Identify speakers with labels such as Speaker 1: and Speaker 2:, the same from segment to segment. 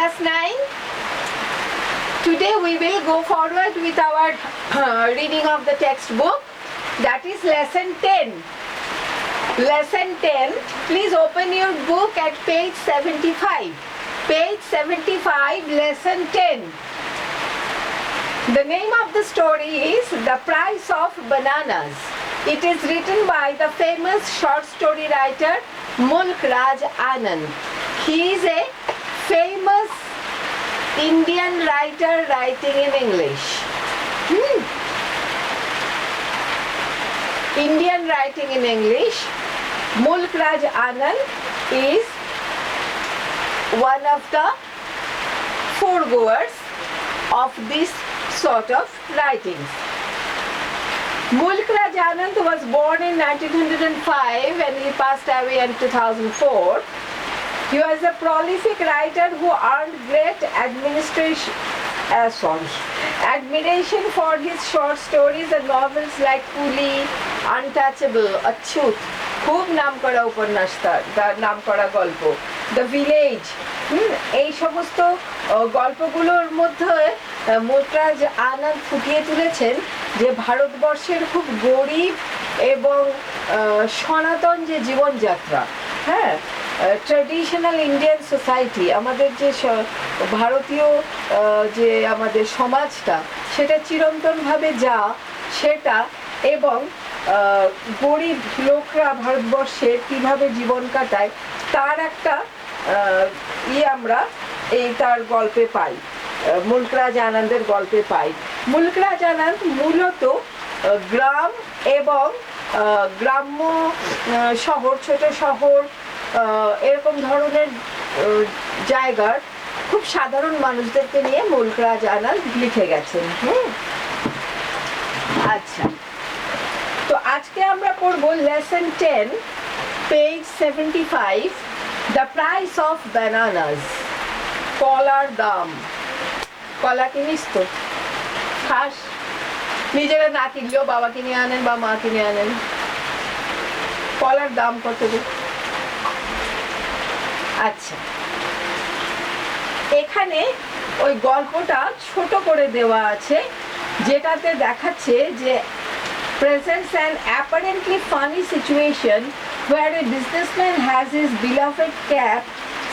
Speaker 1: class 9. Today we will go forward with our reading of the textbook, that is lesson 10. Lesson 10, please open your book at page 75. Page 75, lesson 10. The name of the story is The Price of Bananas. It is written by the famous short story writer Mulk Raj Anand. He is a famous Indian writer writing in English. Indian writing in English. Mulk Raj Anand is one of the foregoers of this sort of writings. Mulk Raj Anand was born in 1905 and he passed away in 2004. He was a prolific writer who earned great admiration for his short stories and novels like Coolie, Untouchable, Achut, খুব নাম করা উপন্যাস তার নাম করা গল্প, the village, এই সমস্ত গল্পগুলোর মধ্যে মুলক রাজ আনন্দ ফুটিয়ে তুলেছেন যে ভারতবর্ষের খুব গরিব এবং সনাতন যে জীবনযাত্রা, ট্র্যাডিশনাল ইন্ডিয়ান সোসাইটি, আমাদের যে ভারতীয় যে আমাদের সমাজটা সেটা চিরন্তনভাবে যা সেটা, এবং গরিব লোকরা ভারতবর্ষে কিভাবে জীবন কাটায় তার একটা আমরা এই তার গল্পে পাই, মুলক রাজ আনন্দের গল্পে পাই। মুলক রাজ আনন্দ মূলত গ্রাম এবং গ্রাম্য শহর, ছোট শহর, এরকম ধরনের জায়গার খুব সাধারণ মানুষদেরকে নিয়ে মুলক রাজ আনন্দ লিখে গেছেন। আচ্ছা, তো আজকে আমরা পড়বো lesson 10, page 75, the price of bananas. কলার দাম। কলা কিনিস তো? খাস? নিজেরা না কিনলেও বাবা কিনে আনেন বা মা কিনে আনেন। কলার দাম কত রে? আচ্ছা, এখানে ওই গল্পটা ছোট করে দেওয়া আছে, যেটাতে দেখাচ্ছে যে presents an apparently funny situation where a businessman has his beloved cat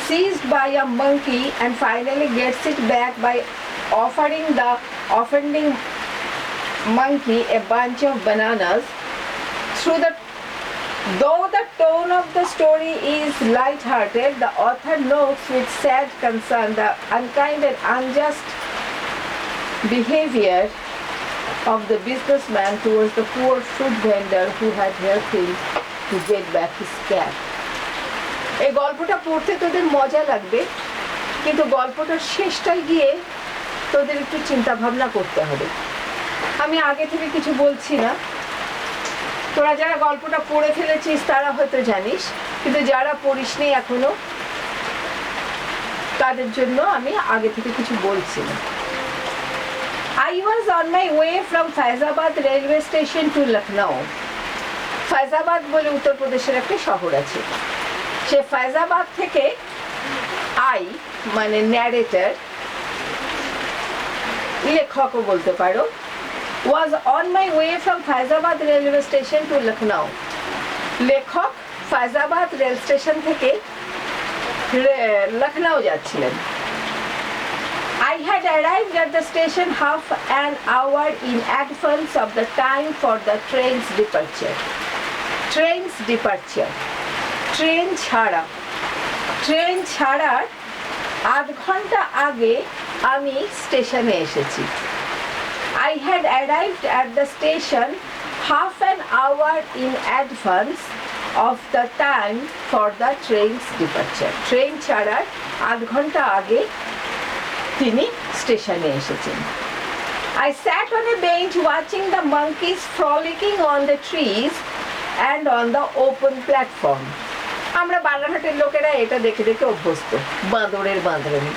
Speaker 1: seized by a monkey and finally gets it back by offering the offending monkey a bunch of bananas. Though the tone of the story is light-hearted, the author notes with sad concern the unkind and unjust behavior of the businessman towards the poor fruit vendor who had helped him to get back his cat. এই গল্পটা পড়তে তোদের মজা লাগবে, কিন্তু গল্পটার শেষটায় গিয়ে তোদের একটু চিন্তা ভাবনা করতে হবে। আমি আগে থেকে কিছু বলছি না, তোরা যারা গল্পটা পড়ে ফেলেছিস তারা হয়তো জানিস, কিন্তু যারা পড়িসনি এখনো তাদের জন্য আমি আগে থেকে কিছু বলছি না। I was on my way from Faizabad railway station to Lucknow. Faizabad বলে উত্তরপ্রদেশের একটা শহর আছে। সে ফায়জাবাদ থেকে মানে ন্যারেটর, লেখকও বলতে পারো, was on my way from Faizabad railway station to Lucknow. লেখক ফায়জাবাদ রেল স্টেশন থেকে লখনউ যাচ্ছিলেন। I had arrived at the station half an hour in advance of the time for the train's departure. Train's departure. Train ছাড়া। Train ছাড়ার আধ ঘন্টা আগে আমি স্টেশনে এসেছি। I had arrived at the station half an hour in advance of the time for the train's departure. Train ছাড়ার আধ ঘন্টা আগে তিনি স্টেশনে এসেছেন। I sat on a bench watching the monkeys frolicking on the trees and on the open platform. আমরা বানারহাটের লোকেরা এটা দেখে দেখে অভ্যস্ত, বাঁদরের বাঁদরানি।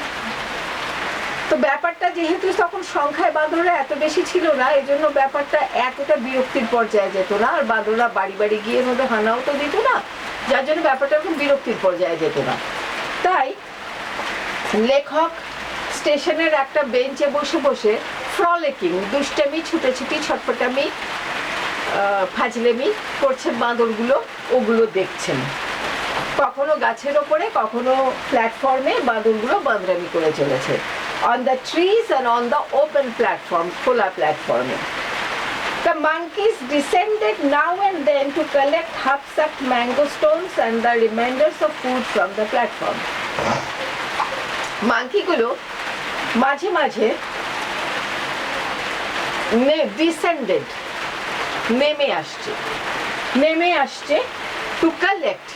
Speaker 1: তো ব্যাপারটা যেহেতু তখন সংখ্যায় বাঁদররা এত বেশি ছিল না, এজন্য ব্যাপারটা এতটা বিরক্তির পর্যায়ে যেত না, আর বাঁদররা বাড়ি বাড়ি গিয়ে মধ্যে হানাও তো দিত না, যার জন্য ব্যাপারটা এখন বিরক্তির পর্যায়ে যেত না। তাই লেখক স্টেশনের একটা বেঞ্চে বসে বসে ফ্রলিকিং, দুষ্টামি, ছুটাছুটি, ছটফটামি, ফাজলেমি করছে বাঁদরগুলো, ওগুলো দেখছেন। কখনো গাছের ওপরে, কখনো প্ল্যাটফর্মে বাঁদরগুলো বাঁদরামি করে চলেছে। On the trees and on the open platform, খোলা প্ল্যাটফর্মে। The monkeys descended now and then to collect half-sucked mango stones and the remainders of food from the platform. মাঙ্কিগুলো মাঝে মাঝে descended, নেমে আসছে to collect,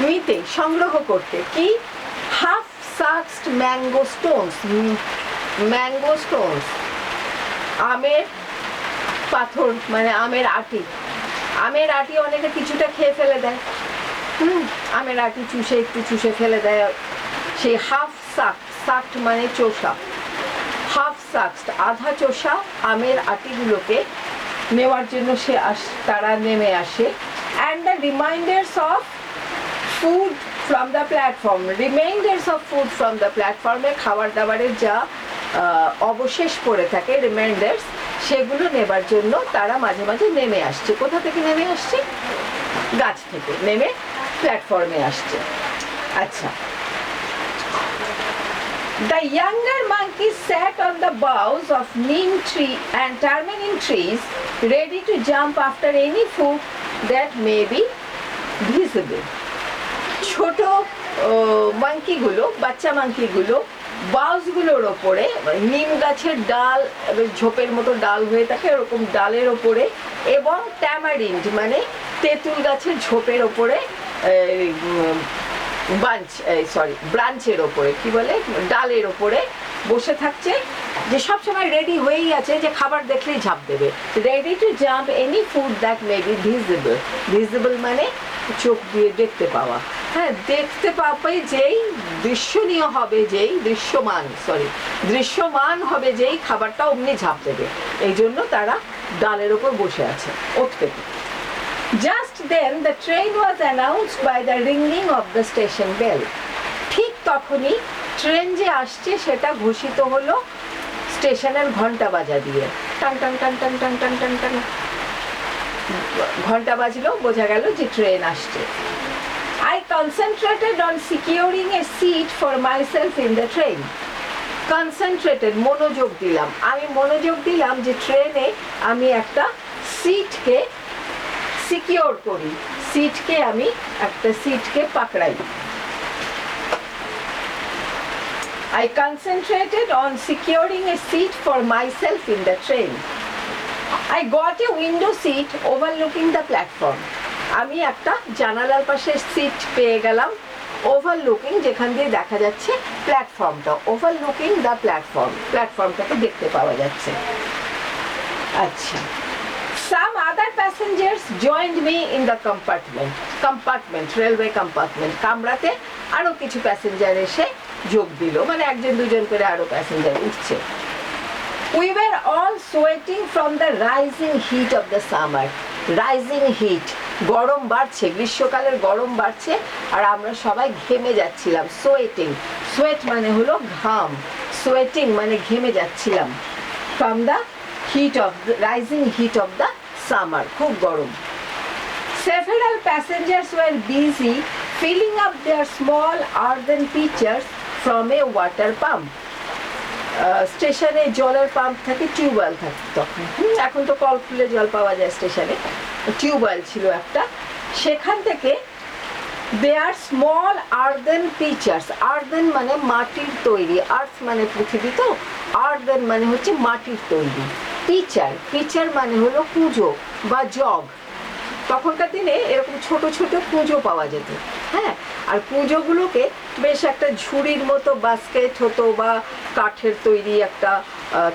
Speaker 1: নিতে, সংগ্রহ করতে, কি? half-sucked mango stones, আমের পাথর, মানে আমের আটি। আমের আটি অনেকে কিছুটা খেয়ে ফেলে দেয়, আমের আটি একটু চুষে ফেলে দেয়। সেই হাফ সাকড মানে চোষা, হাফ সাকড আধা চোষা আমের আটিগুলোকে নেওয়ার জন্য তারা নেমে আসে। And the reminders of food from the platform, প্ল্যাটফর্মে খাবার দাবারের যা অবশেষ পড়ে থাকে, রিমাইন্ডার্স, সেগুলো নেবার জন্য তারা মাঝে মাঝে নেমে আসছে। কোথা থেকে নেমে আসছে? গাছ থেকে নেমে প্ল্যাটফর্মে আসছে। আচ্ছা, the younger monkeys sat on the boughs of neem tree and terminine trees, ready to jump after any food that may be visible. ছোট মাঙ্কিগুলো, বাচ্চা মাঙ্কিগুলো বাউসগুলোর ওপরে, নিম গাছের ডাল, ঝোপের মতো ডাল হয়ে থাকে, ওরকম ডালের ওপরে, এবং ট্যামারিন্ড মানে তেঁতুল গাছের ঝোপের ওপরে, ব্রাঞ্চের ওপরে, কি বলে, ডালের ওপরে বসে থাকছে, যে সবসময় রেডি হয়েই আছে যে খাবার দেখলেই ঝাঁপ দেবে। Ready to jump any food that may be visible মানে চোখ দিয়ে দেখতে পাওয়া। হ্যাঁ, দেখতে পাবে যেই, দৃশ্যনীয় হবে যেই, দৃশ্যমান হবে যেই খাবারটা অমনি ঝাঁপ দেবে, এই জন্য তারা ডালের ওপর বসে আছে ওঠ পেতে। Just then the train was announced by the ringing of the station bell. ঠিক তখনই ট্রেন যে আসছে সেটা ঘোষিত হলো স্টেশনের ঘন্টা বাজা দিয়ে। টান টান টান টান টান টান টান টান ঘন্টা বাজলো, বোঝা গেল যে ট্রেন আসছে। I concentrated on securing a seat for myself in the train. Concentrated, মনোযোগ দিলাম, আমি মনোযোগ দিলাম যে ট্রেনে আমি একটা সিটকে সিকিউর করি, আমি একটা সিটকে পাকড়াই। I concentrated on securing a seat for myself in the train. I got a window seat overlooking the platform. আমি একটা জানালার পাশে সিট পেয়ে গেলাম, ওভারলুকিং, যেখান দিয়ে দেখা যাচ্ছে প্ল্যাটফর্মটা, ওভারলুকিং দ্য প্ল্যাটফর্মটাকে দেখতে পাওয়া যাচ্ছে। আচ্ছা, some other passengers joined me in the compartment, railway compartment, কামরাতে আরো কিছু প্যাসেঞ্জার এসে যোগ দিল, মানে একজন দুজন করে আরো প্যাসেঞ্জার উঠছে। We were all sweating from the rising heat of the summer. Rising heat, গরম বাড়ছে, গ্রীষ্মকালের গরম বাড়ছে, আর আমরা সবাই ঘেমে যাচ্ছিলাম। সোয়েট মানে হলো ঘাম, সোয়েটিং মানে ঘেমে যাচ্ছিলাম। From the rising heat of the summer, খুব গরম। Several passengers were busy filling up their small earthen pitchers from a water pump. স্টেশনে জলের পাম্প থাকে, টিউবওয়েল থাকে তখন, এখন তো কল খুলে জল পাওয়া যায় স্টেশনে, টিউবওয়েল ছিল একটা, সেখান থেকে দেয়ার স্মল আর্দেন পিচার্স, আর্দেন মানে মাটির তৈরি, আর্থ মানে পৃথিবী, তো আর্দেন মানে হচ্ছে মাটির তৈরি, পিচার মানে হলো কুঁজো বা জগ। তখনকার দিনে এরকম ছোট ছোট কুঁজো পাওয়া যেত, হ্যাঁ, আর কুঁজোগুলোকে বেশ একটা ঝুড়ির মতো বাস্কেট হতো বা কাঠের তৈরি একটা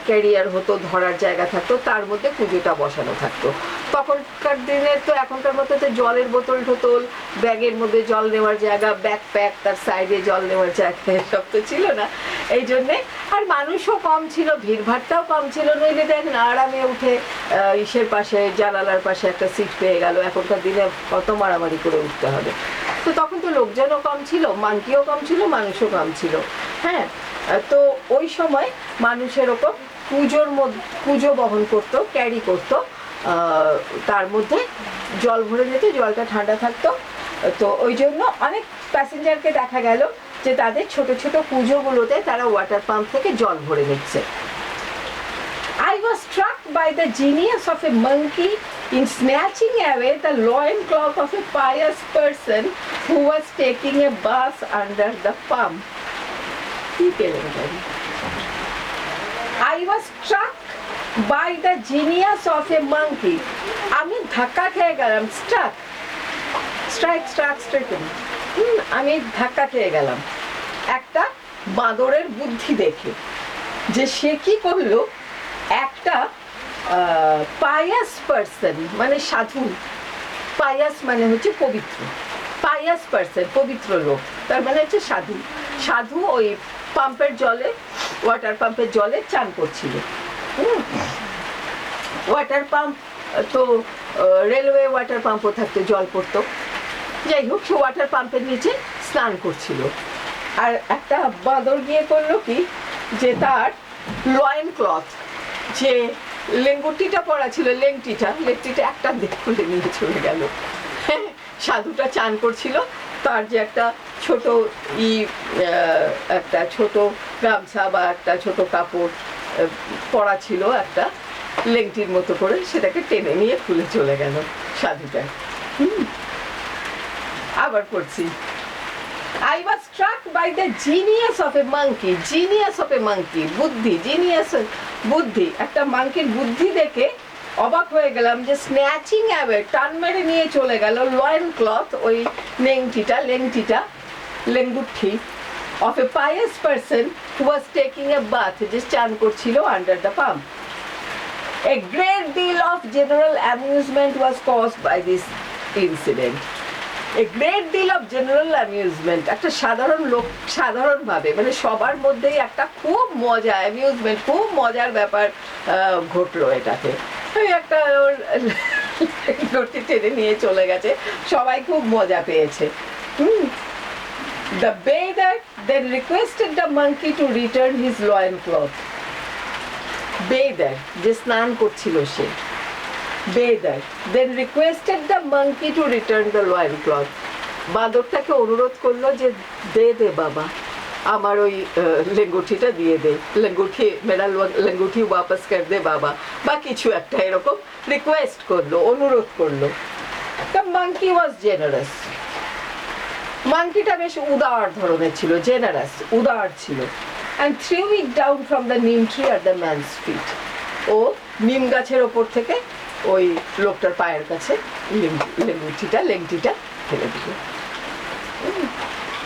Speaker 1: ক্যারিয়ার হতো, ধরার জায়গা থাকতো, তার মধ্যে কুঁজোটা বসানো থাকতো। তখনকার দিনে তো এখনকার মতো তো জলের বোতল টোতল, ব্যাগের মধ্যে জল নেওয়ার জায়গা, ব্যাকপ্যাক, তার সাইডে জল নেওয়ার জায়গা, এসব তো ছিল না, এই জন্যে। আর মানুষও কম ছিল, ভিড়ভাড়টাও কম ছিল, নইলে দেখেন আরামে উঠে ইসের পাশে, জানালার পাশে একটা সিট পেয়ে গেল, এখনকার দিনে কত মারামারি করে উঠতে হবে। তো তখন তো লোকজনও কম ছিল, মাঙ্কিও কম ছিল, মানুষও কম ছিল, হ্যাঁ, তো ওই সময় মানুষ এরকম কুজো বহন করতো, ক্যারি করতো, তার মধ্যে জল ভরে যেত, জলটা ঠান্ডা থাকতো। তো ওই জন্য অনেক প্যাসেঞ্জারকে দেখা গেল যে তাদের ছোট ছোট কুজোগুলোতে তারা ওয়াটার পাম্প থেকে জল ভরে নিচ্ছে। I was struck by the genius of a monkey in snatching away the loincloth of a pious person who was taking a bath under the pump. I was struck by the genius of a monkey. আমি ধাক্কা খেয়ে গেলাম, stricken. আমি ধাক্কা খেয়ে গেলাম একটা বাঁদরের বুদ্ধি দেখে, যে সে কি করলো, একটা পায়াস পার্সন মানে সাধু, পায়াস মানে হচ্ছে পবিত্র, পায়াস পার্সন পবিত্র লোক, তার মানে হচ্ছে সাধু। সাধু ওই পাম্পের জলে, ওয়াটার পাম্পের জলে চান করছিল। ওয়াটার পাম্প তো রেলওয়ে ওয়াটার পাম্পও থাকতো, জল পড়তো। যাই হোক, সে ওয়াটার পাম্পের নিচে স্নান করছিল। আর একটা বাঁদর গিয়ে করলো কি, যে তার লয়েন ক্লথ, যে লেঙ্গুটিটা পরা ছিল, লেংটিটা একটা দিক খুলে নিয়ে চলে গেল। সাধুটা চান করছিল, তার যে একটা ছোট একটা ছোট গামছা বা একটা ছোট কাপড় পরা ছিল একটা লেংটির মতো করে, সেটাকে টেনে নিয়ে খুলে চলে গেল সাধুটা। আবার পড়ছি, I was struck by the genius of a monkey. Genius of a monkey, বুদ্ধি, genius বুদ্ধি, একটা মাংকির বুদ্ধি দেখে অবাক হয়ে গেলাম, যে স্ন্যাচিং অ্যাওয়ে, টান মেরে নিয়ে চলে গেল লয়েন ক্লথ, ওই লেঙ্গুঠি of a pious person who was taking a bath, যে চান করছিল under the pump. A great deal of general amusement was caused by this incident. A great deal of general amusement, একটা সাধারণ লোক, সাধারণভাবে মানে সবার মধ্যেই একটা খুব মজা, অ্যামিউজমেন্ট, খুব মজার ব্যাপার ঘটলো এটাতে। একটা গতি টেনে নিয়ে চলে গেছে, সবাই খুব মজা পেয়েছে। The bather then requested the monkey to return his loincloth. Bather, যে স্নান করছিল সে, bather then requested the monkey to return the loincloth. বাঁদরটাকে অনুরোধ করলো যে দে বাবা, আমার ওই লেঙ্গুঠিটা দিয়ে দে, মেরা লেঙ্গুঠি ওয়াপাস কর দে বাবা, বা কিছু একটা এরকম রিকোয়েস্ট করলো, অনুরোধ করলো। The monkey was generous. মাংকিটা বেশ উদার ধরনের ছিল, জেনারাস, উদার ছিল। and threw it down from the neem tree at the man's feet. ও নিম গাছের ওপর থেকে ওই লোকটার পায়ের কাছে লেংটিটা ফেলে দিল।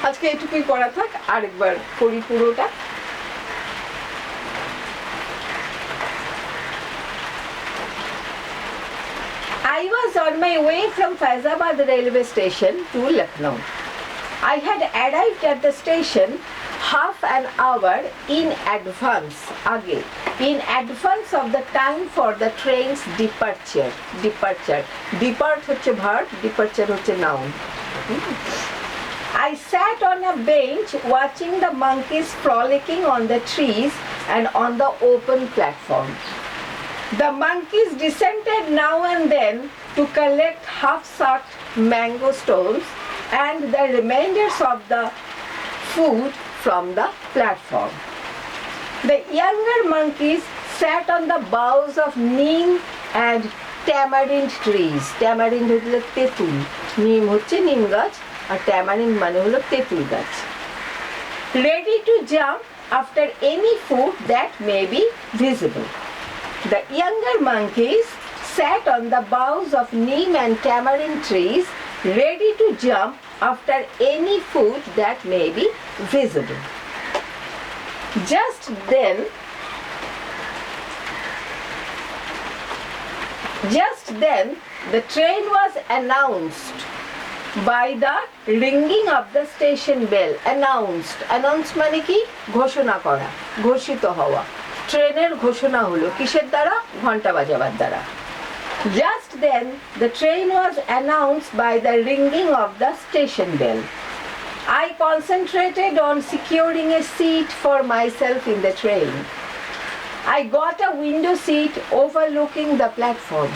Speaker 1: আজকে এটুকুই পড়া থাক, আরেকবার পড়ি পুরোটা। I was on my way from Faizabad railway station to Lucknow. I had arrived at the station half an hour in advance of the time for the train's departure. Depart হচ্ছে verb, departure হচ্ছে noun. I sat on a bench watching the monkeys frolicking on the trees and on the open platform. The monkeys descended now and then to collect half-sucked mango stones and the remainders of the food from the platform. The younger monkeys sat on the boughs of neem and tamarind trees. Tamarind হচ্ছে তেঁতুল, নিম হচ্ছে নিম গাছ, আর tamarind মানে হলো তেঁতুল গাছ। Ready to jump after any food that may be visible. The younger monkeys sat on the boughs of neem and tamarind trees, ready to jump after any food that may be visible. Just then, the train was announced by the ringing of the station bell. Announced মানে কি? ঘোষণা করা, ঘোষিত হওয়া। ট্রেনের ঘোষণা হলো কিসের দ্বারা? ঘন্টা বাজাবার দ্বারা। Just then, the train was announced by the ringing of the station bell. I concentrated on securing a seat for myself in the train. I got a window seat overlooking the platform.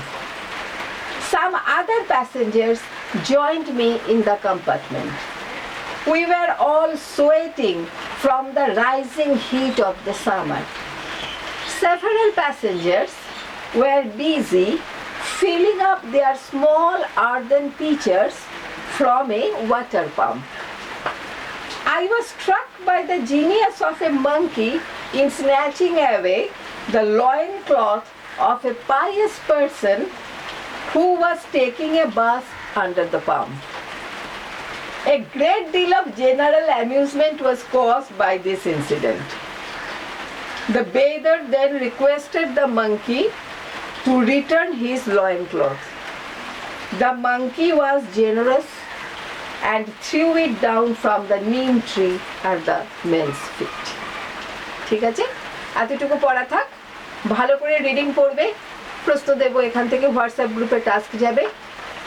Speaker 1: Some other passengers joined me in the compartment. We were all sweating from the rising heat of the summer. Several passengers were busy filling up their small earthen pitchers from a water pump. I was struck by the genius of a monkey in snatching away the loincloth of a pious person who was taking a bath under the pump. A great deal of general amusement was caused by this incident. The bather then requested the monkey to return his loincloth. The monkey was generous and threw it down from the neem tree at the men's feet. ঠিক আছে, এতটুকু পড়া থাক। ভালো করে reading পড়বে, প্রশ্ন দেব এখান থেকে, হোয়াটসঅ্যাপ গ্রুপে টাস্ক যাবে,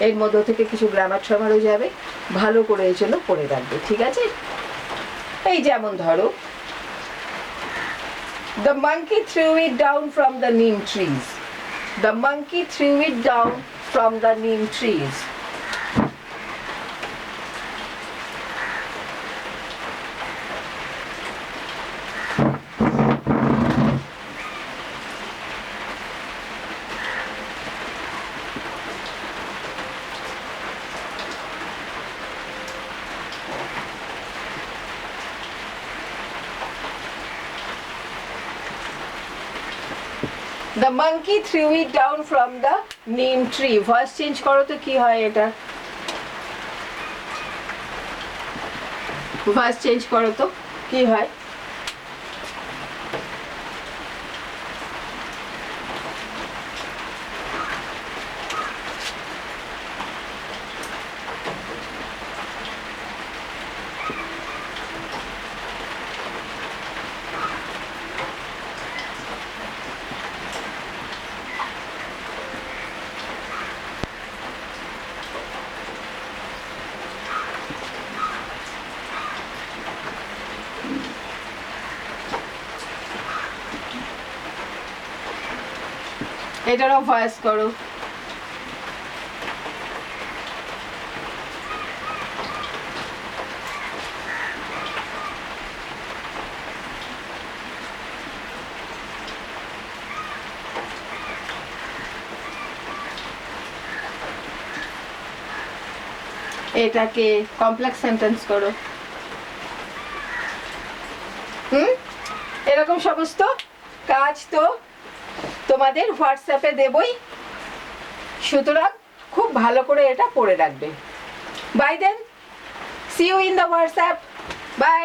Speaker 1: এর মধ্য থেকে কিছু গ্রামার ট্রামারও যাবে, ভালো করে এই জন্য পড়ে রাখবে, ঠিক আছে? এই যেমন ধরো, the monkey threw it down from the neem trees. The monkey threw it down from the neem trees. The monkey threw it down from the neem tree. Voice change করো তো কি হয় এটা? Voice change করো তো কি হয়? এটারও ভয়েস করো। এটাকে কমপ্লেক্স সেন্টেন্স করো। এরকম সমস্ত কাজ তো তোমাদের হোয়াটসঅ্যাপে দেবই, সুতরাং খুব ভালো করে এটা পড়ে রাখবে। Bye then, see you in the WhatsApp, by.